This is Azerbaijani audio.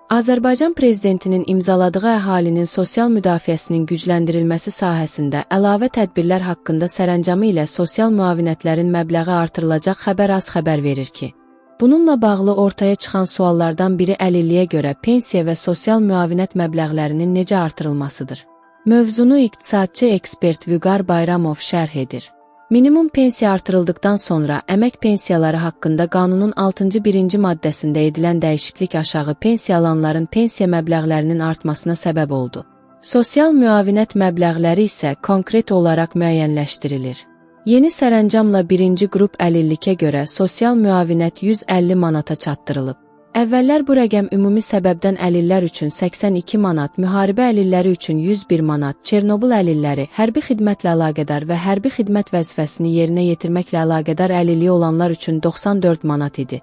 Azərbaycan Prezidentinin imzaladığı əhalinin sosial müdafiəsinin gücləndirilməsi sahəsində əlavə tədbirlər haqqında sərəncamı ilə sosial müavinətlərin məbləği artırılacaq xəbər az xəbər verir ki, bununla bağlı ortaya çıxan suallardan biri əlilliyə görə pensiya və sosial müavinət məbləğlərinin necə artırılmasıdır. Mövzunu iqtisadçı ekspert Vüqar Bayramov şərh edir. Minimum pensiya artırıldıqdan sonra əmək pensiyaları haqqında qanunun 6-1 maddəsində edilən dəyişiklik aşağı pensiya alanların pensiya məbləğlərinin artmasına səbəb oldu. Sosial müavinət məbləğləri isə konkret olaraq müəyyənləşdirilir. Yeni sərəncamla birinci qrup əlillikə görə sosial müavinət 150 manata çatdırılıb. Əvvəllər bu rəqəm ümumi səbəbdən əlillər üçün 82 manat, müharibə əlilləri üçün 101 manat, Çernobıl əlilləri, hərbi xidmətlə əlaqədar və hərbi xidmət vəzifəsini yerinə yetirməklə əlaqədar əlilliyi olanlar üçün 94 manat idi.